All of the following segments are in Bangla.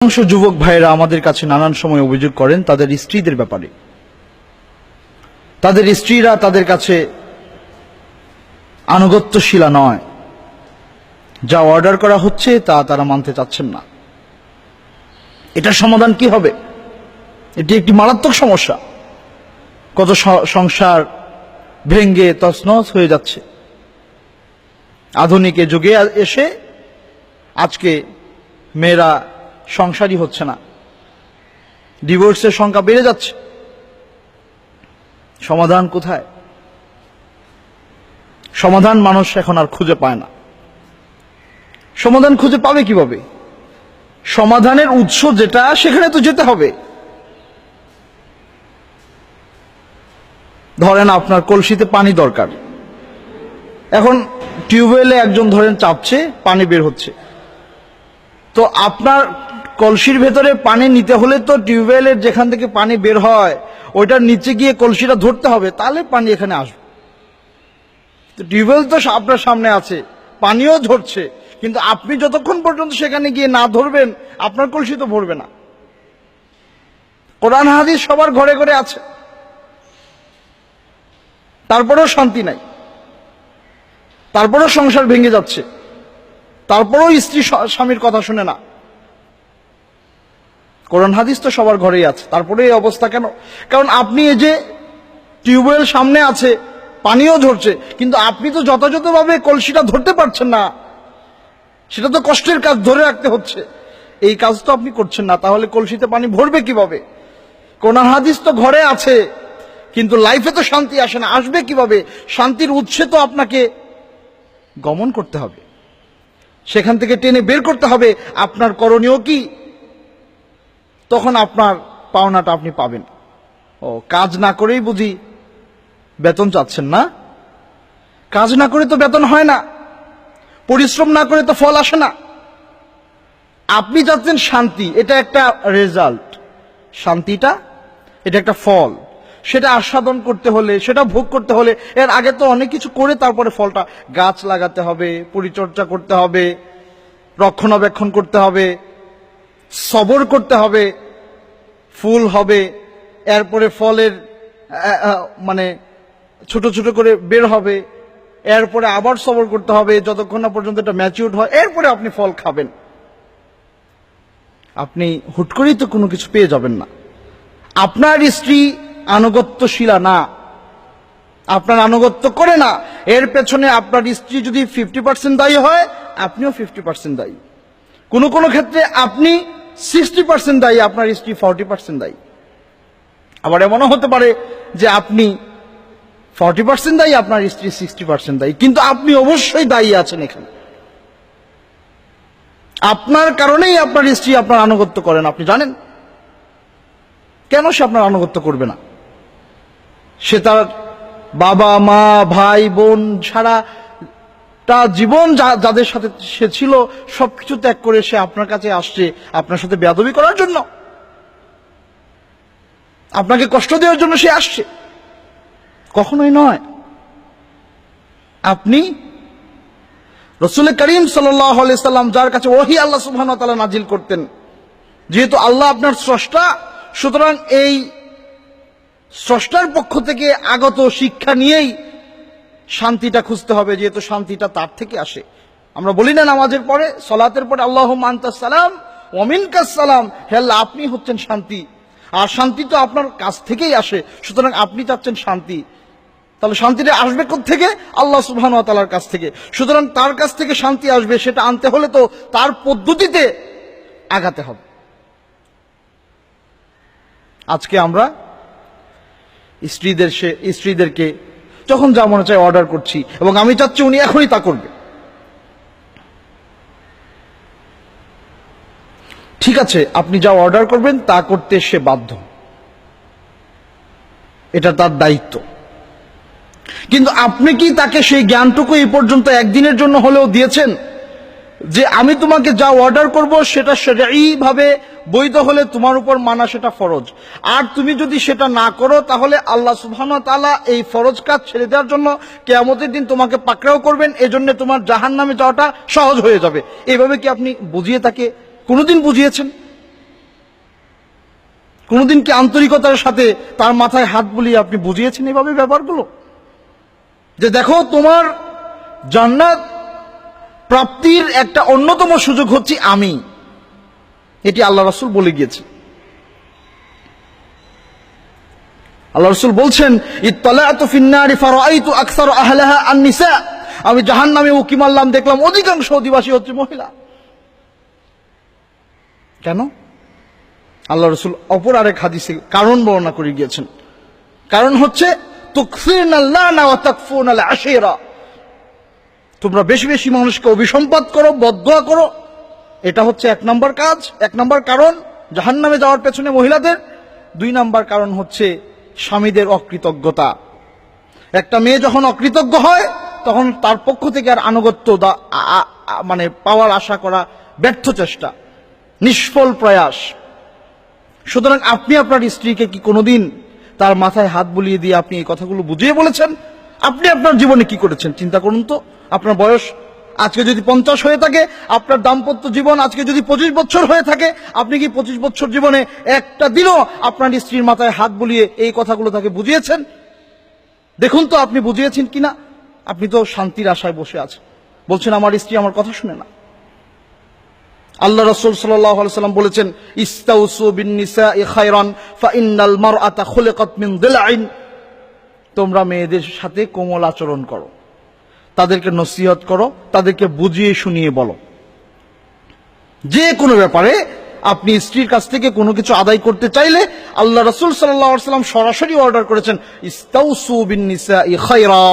অংশ যুবক ভাইয়েরা আমাদের কাছে নানান সময় অভিযোগ করেন তাদের স্ত্রীদের ব্যাপারে। তাদের স্ত্রীরা তাদের কাছে আনুগত্যশীলা নয়, যা অর্ডার করা হচ্ছে তা তারা মানতে চাচ্ছেন না। এটার সমাধান কি হবে? এটি একটি মারাত্মক সমস্যা। কত সংসার ভেঙ্গে তছনছ হয়ে যাচ্ছে। আধুনিক যুগে এসে আজকে মেয়েরা সংসারই হচ্ছে না, ডিভোর্সের সংখ্যা বেড়ে যাচ্ছে। সমাধান কোথায়? সমাধান মানুষ এখন আর খুঁজে পায় না। সমাধান খুঁজে পাবে কিভাবে? সমাধানের উৎস যেটা, সেখানে তো যেতে হবে। ধরেন আপনার কলসিতে পানি দরকার, এখন টিউবওয়েলে একজন ধরেন চাপছে, পানি বের হচ্ছে। তো আপনার কলসির ভেতরে পানি নিতে হলে তো টিউবওয়েলের যেখান থেকে পানি বের হয় ওইটার নিচে গিয়ে কলসিটা ধরতে হবে, তাহলে পানি এখানে আসবে। তো টিউবওয়েল তো আপনার সামনে আছে, পানিও ঝরছে, কিন্তু আপনি যতক্ষণ পর্যন্ত সেখানে গিয়ে না ধরবেন আপনার কলসি তো ভরবে না। কোরআন হাদিস সবার ঘরে ঘরে আছে, তারপরেও শান্তি নাই, তারপরেও সংসার ভেঙে যাচ্ছে, তারপরেও স্ত্রী স্বামীর কথা শুনে না। কোরআন হাদিস তো সবার ঘরেই আছে, তারপরে এই অবস্থা কেন? কারণ আপনি এই যে টিউবওয়েল সামনে আছে, পানিও ঝরছে, কিন্তু আপনি তো যথাযথভাবে কলসিটা ধরতে পারছেন না। সেটা তো কষ্টের কাজ, ধরে রাখতে হচ্ছে। এই কাজ তো আপনি করছেন না, তাহলে কলসিতে পানি ভরবে কিভাবে? কোরআন হাদিস তো ঘরে আছে, কিন্তু লাইফে তো শান্তি আসে না। আসবে কিভাবে? শান্তির উৎসে তো আপনাকে গমন করতে হবে, সেখান থেকে টেনে বের করতে হবে। আপনার করণীয় কি? তখন আপনার পাওনাটা আপনি পাবেন। ও, কাজ না করেই বুঝি বেতন চাচ্ছেন না? কাজ না করে তো বেতন হয় না, পরিশ্রম না করে তো ফল আসে না। আপনি চাচ্ছেন শান্তি, এটা একটা রেজাল্ট। শান্তিটা এটা একটা ফল, সেটা আস্বাদন করতে হলে, সেটা ভোগ করতে হলে এর আগে তো অনেক কিছু করে তারপরে ফলটা। গাছ লাগাতে হবে, পরিচর্যা করতে হবে, রক্ষণাবেক্ষণ করতে হবে, সবর করতে হবে, ফুল হবে, এরপরে ফলের মানে ছোট ছোট করে বের হবে, এরপরে আবার সবর করতে হবে যতক্ষণ না পর্যন্ত এটা ম্যাচিউরড হয়, এরপরে আপনি ফল খাবেন। আপনি হুট করেই তো কোনো কিছু পেয়ে যাবেন না। আপনার স্ত্রী আনুগত্যশীলা না, আপনার আনুগত্য করে না, এর পেছনে আপনার স্ত্রী যদি 50% দায়ী হয়, আপনিও 50% দায়ী। কোনো কোনো ক্ষেত্রে আপনি 60% দায়ী, আপনার স্ত্রী 40% দায়ী। আবার এমনও হতে পারে যে আপনি 40% দায়ী, আপনার স্ত্রী 60% দায়ী, কিন্তু আপনি অবশ্যই দায়ী আছেন এখানে। আপনার কারণেই আপনার স্ত্রী আপনার আনুগত্য করেন। আপনি জানেন কেন সে আপনার আনুগত্য করবে না? সে তার বাবা মা ভাই বোন ছাড়া তার জীবন যাদের সাথে সে ছিল সবকিছু ত্যাগ করে সে আপনার কাছে আসছে আপনার সাথে বেয়াদবি করার জন্য, আপনাকে কষ্ট দেওয়ার জন্য সে আসছে? কখনোই নয়। আপনি রাসূল করিম সাল্লাল্লাহু আলাইহি সাল্লাম, যার কাছে ওহী আল্লাহ সুবহানাহু ওয়া তাআলা নাজিল করতেন, যেহেতু আল্লাহ আপনার স্রষ্টা, সুতরাং এই স্রষ্টার পক্ষ থেকে আগত শিক্ষা নিয়েই শান্তিটা খুঁজতে হবে, যেহেতু শান্তিটা তার থেকে আসে। আমরা বলি না নামাজের পরে, সালাতের পরে, আল্লাহুম্মা আনতাস সালাম ওয়া মিনকাস সালাম, হে আল্লাহ আপনি হচ্ছেন শান্তি, আর শান্তি তো আপনার কাছ থেকেই আসে। সুতরাং আপনি চাচ্ছেন শান্তি, তাহলে শান্তিটা আসবে কোথা থেকে? আল্লাহ সুবহানাহু ওয়া তাআলার কাছ থেকে। সুতরাং তার কাছ থেকে শান্তি আসবে, সেটা আনতে হলে তো তার পদ্ধতিতে আগাতে হবে। আজকে আমরা স্ত্রীদেরকে যখন যা মনে চায় অর্ডার করছি, এবং আমি চাচ্ছি উনি এখনই তা করবে। ঠিক আছে, আপনি যা অর্ডার করবেন তা করতে সে বাধ্য, এটা তার দায়িত্ব। কিন্তু আপনি কি তাকে সেই জ্ঞানটুকু এই পর্যন্ত একদিনের জন্য হলেও দিয়েছেন যে আমি তোমাকে যা অর্ডার করব সেটা শরঈ ভাবে বৈধ হলে তোমার উপর মানা সেটা ফরজ, আর তুমি যদি সেটা না করো তাহলে আল্লাহ সুবহানাহু ওয়া তাআলা এই ফরজ কাজ ছেড়ে দেওয়ার জন্য কিয়ামতের দিন তোমাকে পাকড়াও করবেন, এজন্য তোমার জাহান্নামে যাওয়াটা সহজ হয়ে যাবে। এইভাবে কি আপনি বুঝিয়ে তাকে কোনোদিন বুঝিয়েছেন? কোনোদিন কি আন্তরিকতার সাথে তার মাথায় হাত বুলিয়ে আপনি বুঝিয়েছেন এভাবে ব্যাপারগুলো, যে দেখো তোমার জান্নাত প্রাপ্তির একটা অন্যতম সুযোগ হচ্ছে আমি, এটি আল্লাহ রাসূল বলে গিয়েছেন। আল্লাহ রাসূল বলছেন, ইত্তালাতু ফিন নারি ফারাআইতু আকসার আহলাহা আন-নিসা, আমি জাহান্নামে উকি মারলাম, দেখলাম অধিকাংশ অধিবাসী হচ্ছে মহিলা। কেন? আল্লাহ রাসূল অপর আরেক হাদিসে কারণ বর্ণনা করে গিয়েছেন। কারণ হচ্ছে তুকসিরনাল লানা ওয়া তাকফুনাল আশীরা, তোমরা বেশি বেশি মানুষকে অভিসম্পাত করো, বদদুয়া করো, এটা হচ্ছে এক নম্বর কাজ, এক নম্বর কারণ জাহান্নামে যাওয়ার পেছনে মহিলাদের। দুই নম্বর কারণ হচ্ছে স্বামীদের অকৃতজ্ঞতা। একটা মেয়ে যখন অকৃতজ্ঞ হয় তখন তার পক্ষ থেকে আর আনুগত্য মানে পাওয়ার আশা করা ব্যর্থ চেষ্টা, নিষ্ফল প্রয়াস। সুতরাং আপনি আপনার স্ত্রীকে কি কোনোদিন তার মাথায় হাত বুলিয়ে দিয়ে আপনি এই কথাগুলো বুঝিয়ে বলেছেন? আপনি আপনার জীবনে কি করেছেন চিন্তা করুন তো। আপনার বয়স আজকে যদি 50 হয়ে থাকে, আপনার দাম্পত্য জীবন আজকে যদি 25 বছর হয়ে থাকে, আপনি কি 25 বছর জীবনে একটা দিনও আপনার স্ত্রীর মাথায় হাত বুলিয়ে এই কথাগুলো তাকে বুঝিয়েছেন? দেখুন তো আপনি বুঝিয়েছেন কিনা। আপনি তো শান্তির আশায় বসে আছেন, বলছেন আমার স্ত্রী আমার কথা শুনে না। আল্লাহ রাসূল সাল্লাল্লাহু আলাইহি ওয়াসাল্লাম বলেছেন, ইস্তাউসু বিন নিসাই খায়রান ফাইন্নাল মারআতা খুলিকাত মিন দিলআইন, তোমরা মেয়েদের সাথে কোমল আচরণ করো, তাদেরকে নসিহত করো, তাদেরকে বুঝিয়ে শুনিয়ে বলো। যে কোনো ব্যাপারে আপনি স্ত্রীর কাছ থেকে কোনো কিছু আদায় করতে চাইলে আল্লাহ রাসূল সাল্লাল্লাহু আলাইহি ওয়াসাল্লাম সরাসরি অর্ডার করেছেন, ইস্তাউসু বিন নিসাই খায়রা,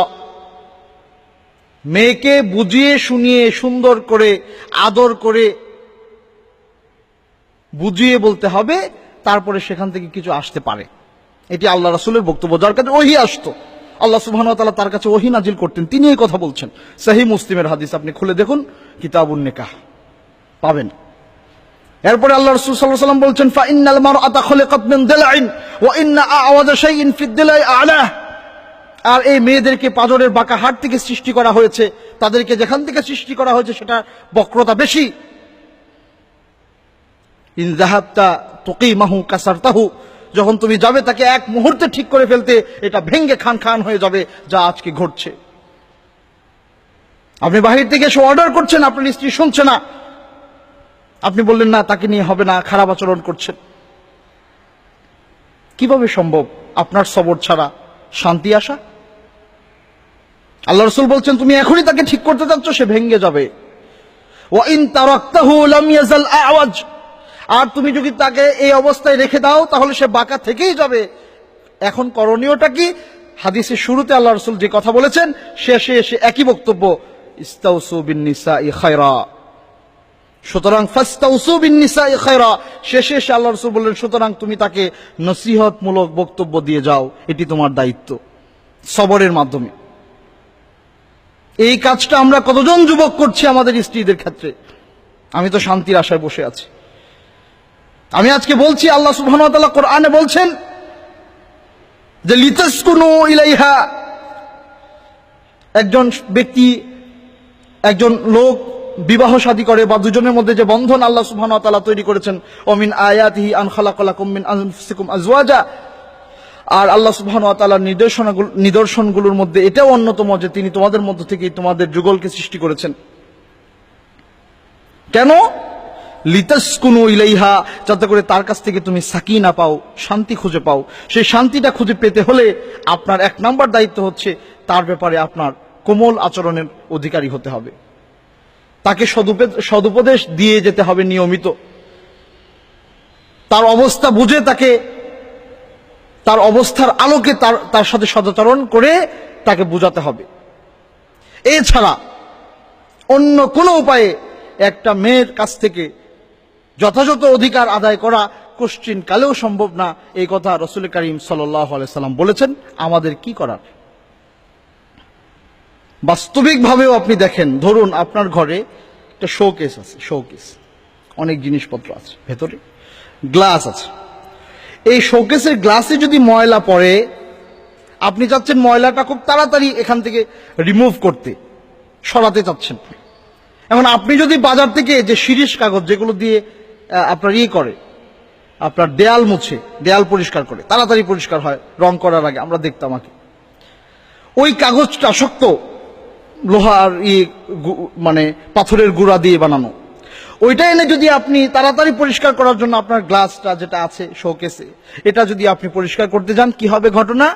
মেয়েকে বুঝিয়ে শুনিয়ে সুন্দর করে আদর করে বুঝিয়ে বলতে হবে, তারপরে সেখান থেকে কিছু আসতে পারে। এটি আল্লাহ রাসূলের বক্তব্য। যার কাছে ওহী আসতো, আল্লাহ সুবহানাহু ওয়া তাআলা তার কাছে ওহী নাজিল করতেন, তিনি এই কথা বলছেন। সহিহ মুসলিমের হাদিস, আপনি খুলে দেখুন, কিতাবুন নিকাহ পাবেন। এরপরে আল্লাহ রাসূল সাল্লাল্লাহু আলাইহি ওয়াসাল্লাম বলছেন, ফাইন্নাল মারআতা খুলিকাত মিন দিলআইন ওয়া ইন্না আ'ওয়াজা শাইইন ফিদ দিলাই আ'লাহ, আর এই মেয়েদেরকে পাঁজরের বাঁকা হাড় থেকে সৃষ্টি করা হয়েছে, তাদেরকে যেখান থেকে সৃষ্টি করা হয়েছে সেটা বক্রতা বেশি। ইন যাহাবতা তুকিমাহু কাসারতাহু, যখন তুমি যাবে তাকে এক মুহূর্তে ঠিক করে ফেলতে, এটা ভেঙ্গে খান খান হয়ে যাবে, যা আজকে ঘটছে। আপনি বাহির থেকে এসে অর্ডার করছেন, আপনার স্ত্রী শুনছে না, আপনি বললেন না তাকে নিয়ে হবে না, খারাপ আচরণ করছেন। কিভাবে সম্ভব আপনার সবর ছাড়া শান্তি আসা? আল্লাহ রাসূল বলছেন, তুমি এখনই তাকে ঠিক করতে চাচ্ছ, সে ভেঙ্গে যাবে। ওয়া ইন তারাকতাহু লাম ইয়াজাল আ'ওয়াজ, আর তুমি যদি তাকে এই অবস্থায় রেখে দাও তাহলে সে বাঁকা থেকেই যাবে। এখন করণীয়টা কি? হাদিসের শুরুতে আল্লাহ রাসূল যে কথা বলেছেন, শেষে এসে একই বক্তব্য, ইস্তাউসু বিন নিসাই খায়রা। সুতরাং ফাস্তাউসু বিন নিসাই খায়রা, শেষে এসে আল্লাহ রাসূল বললেন, সুতরাং তুমি তাকে নসিহতমূলক বক্তব্য দিয়ে যাও, এটি তোমার দায়িত্ব সবরের মাধ্যমে। এই কাজটা আমরা কতজন যুবক করছি আমাদের স্ত্রীদের ক্ষেত্রে? আমি তো শান্তির আশায় বসে আছি। আমি আজকে বলছি, আল্লাহ সুবহানাহু ওয়া তাআলা কোরআনে বলছেন যে লিতাসকুনু ইলাইহা, একজন ব্যক্তি, একজন লোক বিবাহ শাদী করে, বা দুজনের মধ্যে যে বন্ধন আল্লাহ সুবহানাহু ওয়া তাআলা তৈরি করেছেন, ওয়া মিন আয়াতিহি আন খালাকালাকুম মিন আনফুসিকুম আজওয়াজা, আর আল্লাহ সুবহানাহু ওয়া তাআলার নিদর্শনগুলোর মধ্যে এটাও অন্যতম যে তিনি তোমাদের মধ্য থেকে তোমাদের যুগলকে সৃষ্টি করেছেন। কেন? লিতাসকুনু ইলাইহা, যাতে করে তার কাছ থেকে তুমি সাকিনা পাও, শান্তি খুঁজে পাও। সেই শান্তিটা খুঁজে পেতে হলে আপনার এক নাম্বার দায়িত্ব হচ্ছে তার ব্যাপারে আপনার কোমল আচরণের অধিকারী হতে হবে, তাকে সদুপদেশ দিয়ে যেতে হবে নিয়মিত, তার অবস্থা বুঝে তাকে, তার অবস্থার আলোকে তার সাথে সদাচরণ করে তাকে বোঝাতে হবে। এছাড়া অন্য কোনো উপায়ে একটা মেয়ের কাছ থেকে যথাযথ অধিকার আদায় করা কোশ্চিন কালেও সম্ভব না। এই কথা রাসূল করিম সাল্লাল্লাহু আলাইহি সাল্লাম বলেছেন। আমাদের কি করার? বাস্তবিকভাবেও আপনি দেখেন, ধরুন আপনার ঘরে একটা শোকেস আছে, শোকেস অনেক জিনিসপত্র আছে, ভেতরে গ্লাস আছে। এই শোকেসের গ্লাসে যদি ময়লা পড়ে, আপনি চাচ্ছেন ময়লাটা খুব তাড়াতাড়ি এখান থেকে রিমুভ করতে, সরাতে চাচ্ছেন। এখন আপনি যদি বাজার থেকে যে শিরিষ কাগজ, যেগুলো দিয়ে আপনার করে আপনার দেয়াল মুছে, দেয়াল পরিষ্কার করে, তাড়াতাড়ি পরিষ্কার হয় রং করার আগে, আমরা দেখতাম আগে। ওই কাগজটা শক্ত, লোহার মানে পাথরের গুঁড়া দিয়ে বানানো, ওইটা এনে যদি আপনি তাড়াতাড়ি পরিষ্কার করার জন্য আপনার গ্লাসটা যেটা আছে শোকেসে, এটা যদি আপনি পরিষ্কার করতে যান, কি হবে ঘটনা?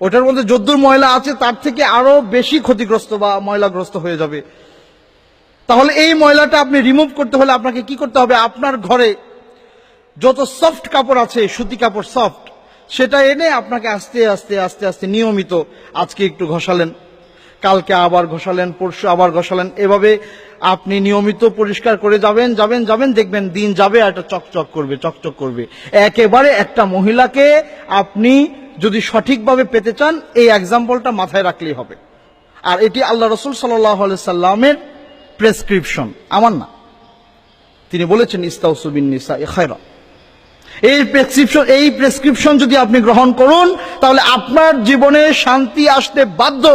ওটার মধ্যে যদ্দূর ময়লা আছে তার থেকে আরো বেশি ক্ষতিগ্রস্ত বা ময়লাগ্রস্ত হয়ে যাবে। তাহলে এই ময়লাটা আপনি রিমুভ করতে হলে আপনাকে কি করতে হবে? আপনার ঘরে যত সফট কাপড় আছে, সুতি কাপড় সফট, সেটা এনে আপনাকে আস্তে আস্তে আস্তে আস্তে নিয়মিত, আজকে একটু ঘষালেন, কালকে আবার ঘষালেন, পরশু আবার ঘষালেন, এভাবে আপনি নিয়মিত পরিষ্কার করে যাবেন যাবেন যাবেন, দেখবেন দিন যাবে আর এটা চকচক করবে, চকচক করবে। একেবারে একটা মহিলাকে আপনি যদি সঠিকভাবে পেতে চান, এই এক্সাম্পলটা মাথায় রাখলেই হবে। আর এটি আল্লাহ রসুল সাল্লাল্লাহু আলাইহি সাল্লামের প্রেসক্রিপশন, আমার না। তিনি বলেছেন ইস্তাউসু বিন নিসাই খায়রা। এই প্রেসক্রিপশন যদি আপনি গ্রহণ করুন, তাহলে আপনার জীবনে শান্তি আসতে বাধ্য,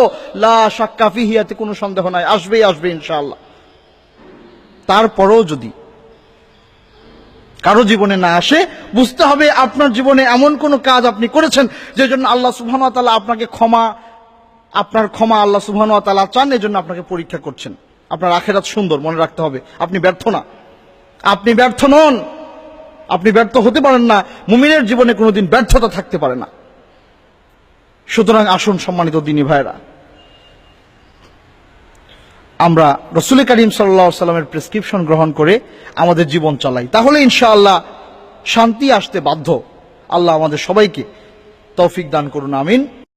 লা শাক্কা ফিহি, এতে কোনো সন্দেহ নাই, আসবেই আসবে ইনশাআল্লাহ। তারপরেও যদি কারো জীবনে না আসে, বুঝতে হবে আপনার জীবনে এমন কোন কাজ আপনি করেছেন যে জন্য আল্লাহ সুবহানাহু ওয়া তাআলা আপনাকে আপনার ক্ষমা আল্লাহ সুবহানাহু ওয়া তাআলা চান, এজন্য আপনাকে পরীক্ষা করছেন। আপনার আখিরাত সুন্দর, মনে রাখতে হবে। আপনি ব্যর্থ না, আপনি ব্যর্থ নন, আপনি ব্যর্থ হতে পারেন না। মুমিনের জীবনে কোনোদিন ব্যর্থতা থাকতে পারে না। সুতরাং আসুন সম্মানিত দ্বীনী ভাইরা, আমরা রাসূল করিম সাল্লাল্লাহু আলাইহি ওয়াসাল্লামের প্রেসক্রিপশন গ্রহণ করে আমাদের জীবন চালাই, তাহলে ইনশাআল্লাহ শান্তি আসতে বাধ্য। আল্লাহ আমাদের সবাইকে তৌফিক দান করুন, আমিন।